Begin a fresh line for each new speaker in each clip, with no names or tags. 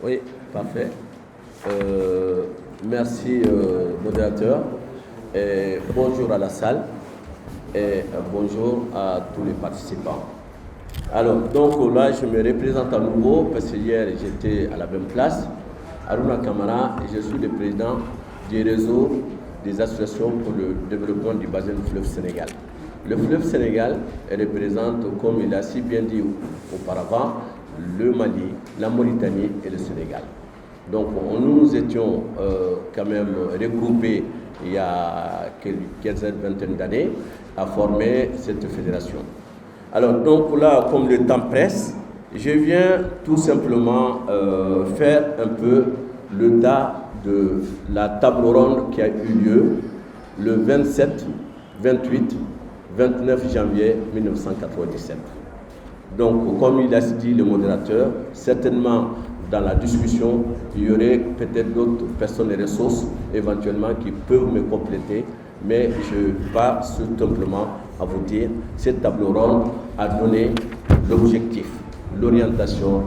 Oui, parfait. Merci, modérateur. Et bonjour à la salle et bonjour à tous les participants. Alors, donc là, je me représente à nouveau parce que hier, j'étais à la même place. Aruna Kamara, et je suis le président du réseau des associations pour le développement du bassin du fleuve Sénégal. Le fleuve Sénégal représente, comme il a si bien dit auparavant, le Mali, la Mauritanie et le Sénégal. Donc nous étions quand même regroupés il y a quelques vingtaine d'années à former cette fédération. Alors donc là, comme le temps presse, je viens tout simplement faire un peu le tas de la table ronde qui a eu lieu le 27, 28, 29 janvier 1997. Donc, comme il a dit le modérateur, certainement dans la discussion, il y aurait peut-être d'autres personnes et ressources éventuellement qui peuvent me compléter, mais je ne vais pas tout simplement à vous dire, cette table ronde a donné l'objectif, l'orientation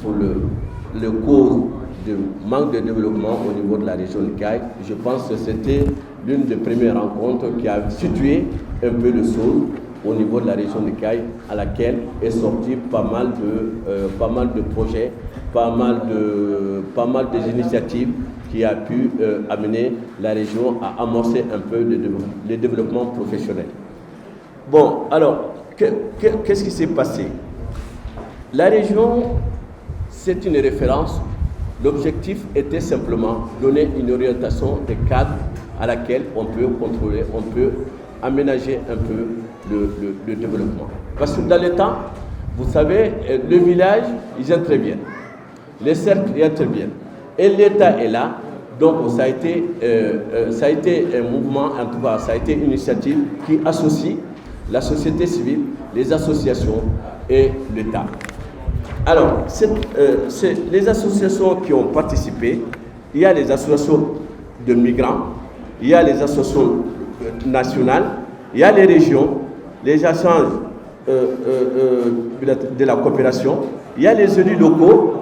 pour le cause du manque de développement au niveau de la région de Caille. Je pense que c'était l'une des premières rencontres qui a situé un peu le sol au niveau de la région de Caille, à laquelle est sorti pas mal de projets, pas mal d'initiatives qui a pu amener la région à amorcer un peu le développement professionnel. Bon, alors, qu'est-ce qui s'est passé? La région, c'est une référence. L'objectif était simplement donner une orientation de cadre à laquelle on peut contrôler, on peut aménager un peu le développement. Parce que dans le temps, vous savez, le village, ils interviennent. Les cercles, ils interviennent. Et l'État est là. Donc, ça a été un mouvement, en tout cas, ça a été une initiative qui associe la société civile, les associations et l'État. Alors, les associations qui ont participé, il y a les associations de migrants, il y a les associations nationales, il y a les régions, les agences de la coopération, il y a les élus locaux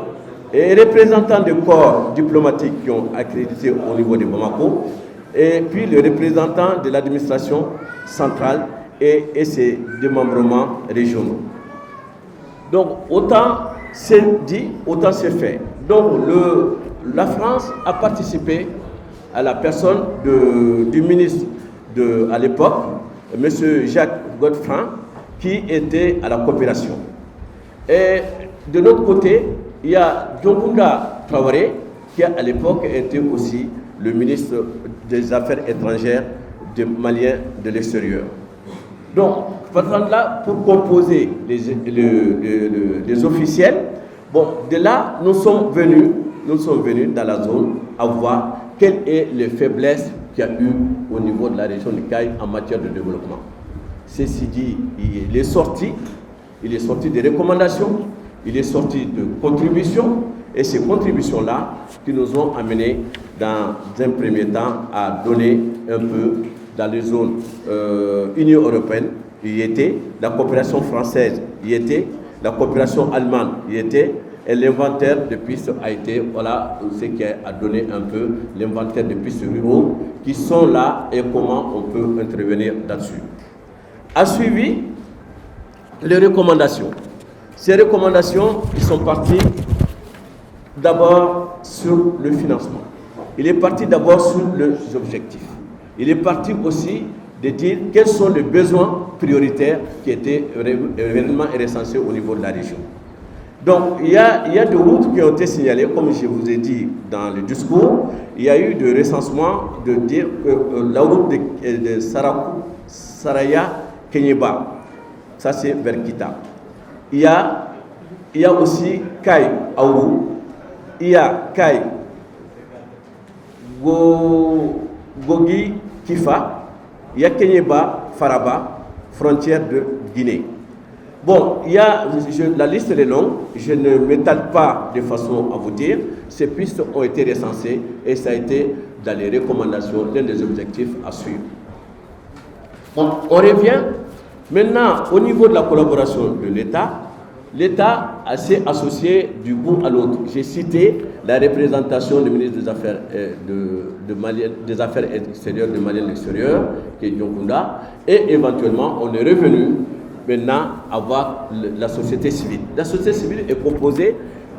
et les représentants des corps diplomatiques qui ont accrédité au niveau de Bamako, et puis les représentants de l'administration centrale et ses démembrements régionaux. Donc, autant c'est dit, autant c'est fait. Donc, la France a participé à la personne du ministre à l'époque, M. Jacques Godefroy, qui était à la coopération. Et de l'autre côté, il y a Diongounda Traoré, qui à l'époque était aussi le ministre des Affaires étrangères des Maliens de l'extérieur. Donc, partant de là, pour composer les officiels, bon, de là, nous sommes venus dans la zone à voir quelles sont les faiblesses qu'il y a eu au niveau de la région de Caille en matière de développement. Ceci dit, il est sorti des recommandations, il est sorti de contributions, et ces contributions-là qui nous ont amenés dans un premier temps à donner un peu dans les zones Union européenne, il y était, la coopération française y était, la coopération allemande y était, et l'inventaire de pistes a été, voilà ce qui a donné un peu l'inventaire de pistes ruraux qui sont là et comment on peut intervenir là-dessus. A suivi les recommandations. Ces recommandations, ils sont partis d'abord sur le financement. Il est parti d'abord sur les objectifs. Il est parti aussi de dire quels sont les besoins prioritaires qui étaient réellement recensés au niveau de la région. Donc, il y a des routes qui ont été signalées, comme je vous ai dit dans le discours. Il y a eu de recensement de dire que la route de Saraya, Kenyeba, ça c'est vers Kita. Il y a aussi Kai Aourou, il y a Kai Gogi Kifa, il y a Kenyeba Faraba, frontière de Guinée. Bon, la liste est longue, je ne m'étale pas de façon à vous dire, ces pistes ont été recensées et ça a été dans les recommandations, l'un des objectifs à suivre. Bon, on revient maintenant au niveau de la collaboration de l'État. l'État s'est associé du bout à l'autre. J'ai cité la représentation du ministre des Affaires extérieures de Mali l'extérieur, qui est Dionkunda, et éventuellement, on est revenu maintenant à voir la société civile. La société civile est composée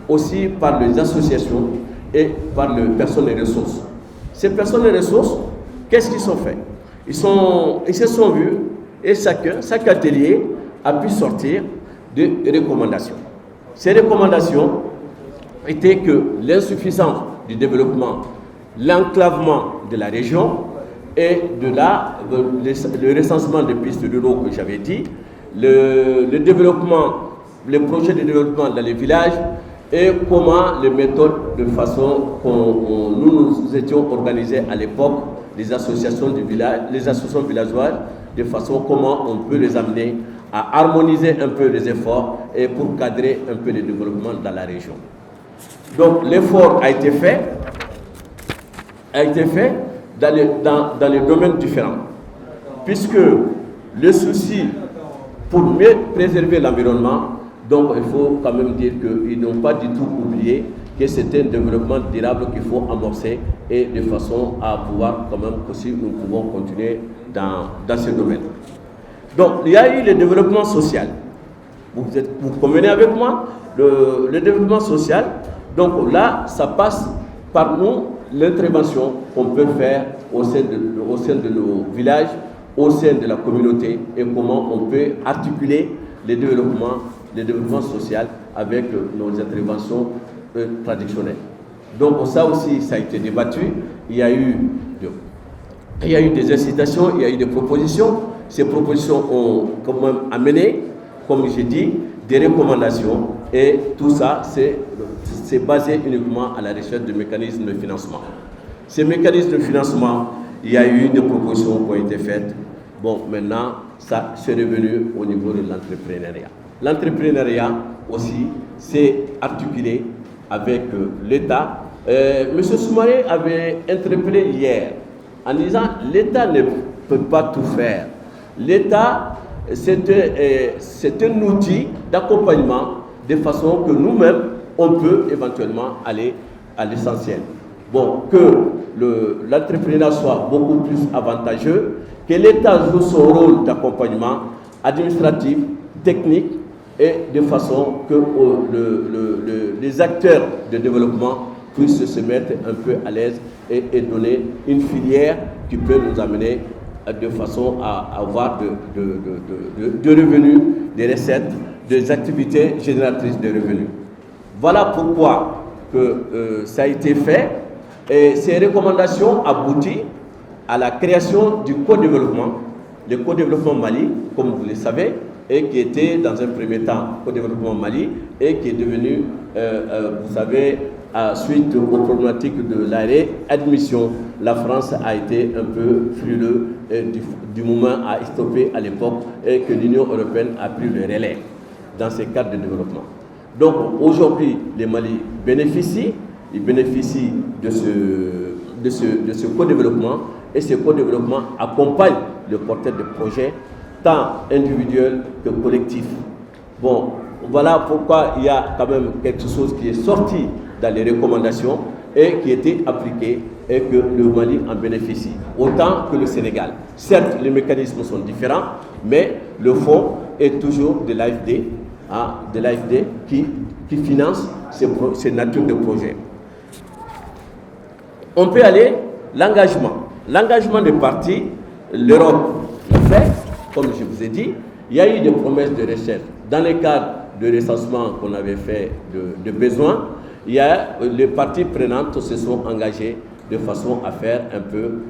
aussi par les associations et par les personnes et ressources. Ces personnes et ressources, qu'est-ce qu'ils ont fait? Ils se sont vus et chaque atelier a pu sortir de recommandations. Ces recommandations étaient que l'insuffisance du développement, l'enclavement de la région et le recensement des pistes de l'eau que j'avais dit, le développement, les projets de développement dans les villages et comment les méthodes de façon qu'on nous étions organisés à l'époque, les associations villageoises, de façon comment on peut les amener à harmoniser un peu les efforts et pour cadrer un peu le développement dans la région. Donc l'effort a été fait dans les domaines différents, puisque le souci pour mieux préserver l'environnement, donc il faut quand même dire qu'ils n'ont pas du tout oublié que c'est un développement durable qu'il faut amorcer et de façon à pouvoir quand même aussi nous pouvons continuer dans ce domaine. Donc il y a eu le développement social. Vous convenez avec moi, le développement social, donc là ça passe par nous l'intervention qu'on peut faire au sein de nos villages, au sein de la communauté et comment on peut articuler le développement social avec nos interventions traditionnelles. Donc ça aussi, ça a été débattu. Il y a eu des incitations, il y a eu des propositions. Ces propositions ont quand même amené, comme j'ai dit, des recommandations et tout ça, c'est basé uniquement à la recherche de mécanismes de financement. Ces mécanismes de financement, il y a eu des propositions qui ont été faites. Bon, maintenant, ça c'est revenu au niveau de l'entrepreneuriat. L'entrepreneuriat aussi, c'est articulé avec l'État. Monsieur Soumaré avait interpellé hier en disant l'État ne peut pas tout faire. L'État, c'est un outil d'accompagnement de façon que nous-mêmes, on peut éventuellement aller à l'essentiel. Bon, que l'entrepreneuriat soit beaucoup plus avantageux, que l'État joue son rôle d'accompagnement administratif, technique, et de façon que les acteurs de développement puissent se mettre un peu à l'aise et donner une filière qui peut nous amener de façon à avoir de revenus, des recettes, des activités génératrices de revenus. Voilà pourquoi ça a été fait. Et ces recommandations aboutissent à la création du co-développement, le co-développement Mali, comme vous le savez, et qui était dans un premier temps co-développement Mali, et qui est devenu, vous savez, suite aux problématiques de la réadmission, la France a été un peu frileux du moment à stopper à l'époque et que l'Union européenne a pris le relais dans ces cadres de développement. Donc aujourd'hui, les Mali bénéficient de ce co-développement et ce co-développement accompagne le porteur de projets tant individuels que collectifs. Bon, voilà pourquoi il y a quand même quelque chose qui est sorti dans les recommandations et qui était appliqué et que le Mali en bénéficie, autant que le Sénégal. Certes, les mécanismes sont différents, mais le fonds est toujours de l'AFD, qui finance ces natures de projets. On peut aller l'engagement des partis, l'Europe l'a fait, comme je vous ai dit. Il y a eu des promesses de recherche dans le cadre de recensement qu'on avait fait de besoins. Il y a les parties prenantes se sont engagées de façon à faire un peu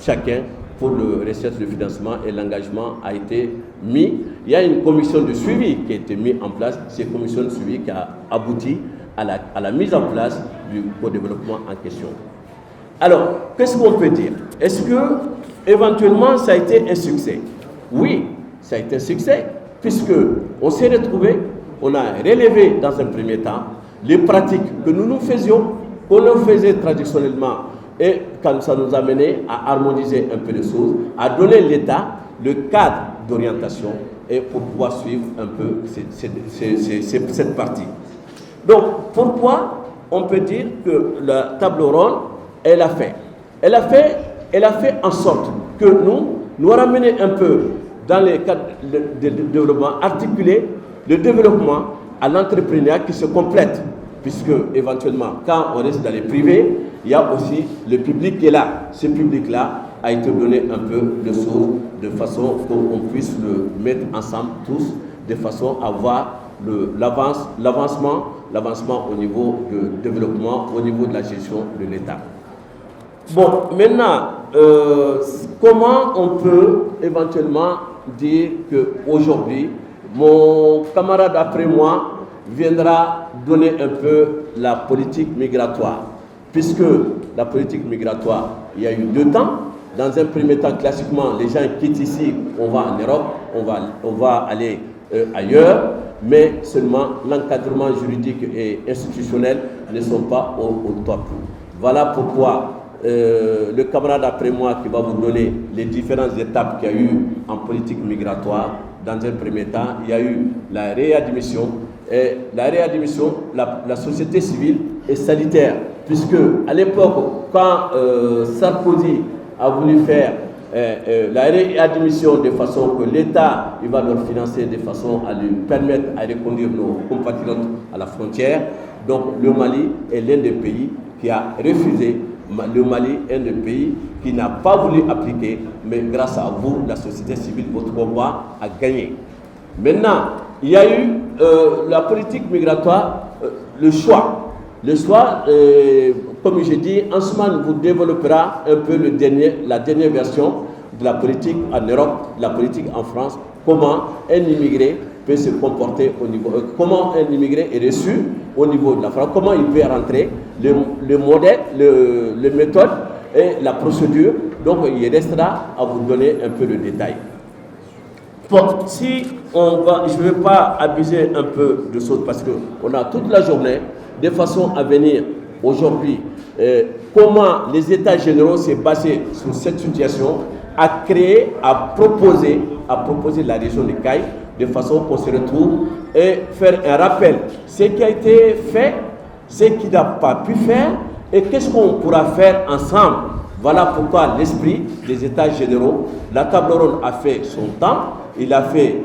chacun pour le recherche de financement et l'engagement a été mis. Il y a une commission de suivi qui a été mise en place. Cette commission de suivi qui a abouti à la mise en place du co-développement en question. Alors, qu'est-ce qu'on peut dire? Est-ce que éventuellement ça a été un succès? Oui, ça a été un succès puisque on s'est retrouvé, on a relevé dans un premier temps les pratiques que nous faisions, qu'on nous faisait traditionnellement et quand ça nous a mené à harmoniser un peu les choses, à donner l'État le cadre d'orientation et pour pouvoir suivre un peu cette partie. Donc, pourquoi on peut dire que la table ronde, elle a fait en sorte que nous ramener un peu dans les cadres de développement, articuler le développement à l'entrepreneuriat qui se complète, puisque éventuellement, quand on reste dans les privés, il y a aussi le public qui est là. Ce public-là a été donné un peu de choses de façon qu'on puisse le mettre ensemble tous, de façon à voir l'avancement au niveau du développement, au niveau de la gestion de l'État. Bon, maintenant, comment on peut éventuellement dire qu'aujourd'hui, mon camarade après moi viendra donner un peu la politique migratoire, puisque la politique migratoire, il y a eu 2 temps. Dans un premier temps, classiquement, les gens quittent ici, on va en Europe, on va aller ailleurs, mais seulement l'encadrement juridique et institutionnel ne sont pas au top. Voilà pourquoi le camarade après moi qui va vous donner les différentes étapes qu'il y a eu en politique migratoire. Dans un premier temps, il y a eu la réadmission. Et la réadmission, la société civile est sanitaire, puisque à l'époque, quand Sarkozy a voulu faire la réadmission de façon que l'État il va leur financer de façon à lui permettre à reconduire nos compatriotes à la frontière, donc le Mali est l'un des pays qui a refusé. Le Mali est un des pays qui n'a pas voulu appliquer, mais grâce à vous, la société civile, votre combat a gagné. Maintenant, il y a eu la politique migratoire, le choix. Le choix, comme je dis, Ansman vous développera un peu la dernière version de la politique en Europe, de la politique en France, comment un immigré peut se comporter au niveau, comment un immigré est reçu au niveau de la France, comment il peut rentrer, le modèle, les méthodes et la procédure. Donc il restera à vous donner un peu de détails. Bon, si on va, je ne vais pas abuser un peu de choses parce qu'on a toute la journée de façon à venir aujourd'hui comment les États généraux s'est basé sur cette situation à créer, à proposer la région de Caille de façon qu'on se retrouve et faire un rappel. Ce qui a été fait, ce qui n'a pas pu faire et qu'est-ce qu'on pourra faire ensemble. Voilà pourquoi l'esprit des États généraux, la table ronde a fait son temps, il a fait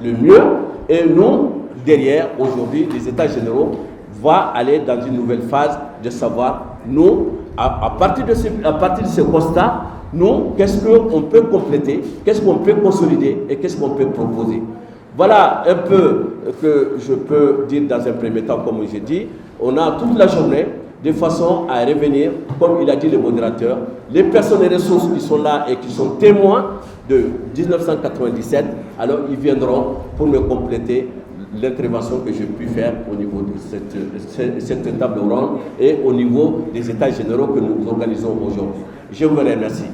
le mieux et nous, derrière, aujourd'hui, les États généraux vont aller dans une nouvelle phase de savoir, nous, à partir de ce constat, nous, qu'est-ce qu'on peut compléter, qu'est-ce qu'on peut consolider et qu'est-ce qu'on peut proposer. Voilà un peu que je peux dire dans un premier temps, comme j'ai dit. On a toute la journée de façon à revenir, comme il a dit le modérateur, les personnes et ressources qui sont là et qui sont témoins de 1997, alors ils viendront pour me compléter l'intervention que j'ai pu faire au niveau de cette table ronde et au niveau des États généraux que nous organisons aujourd'hui. Je vous remercie.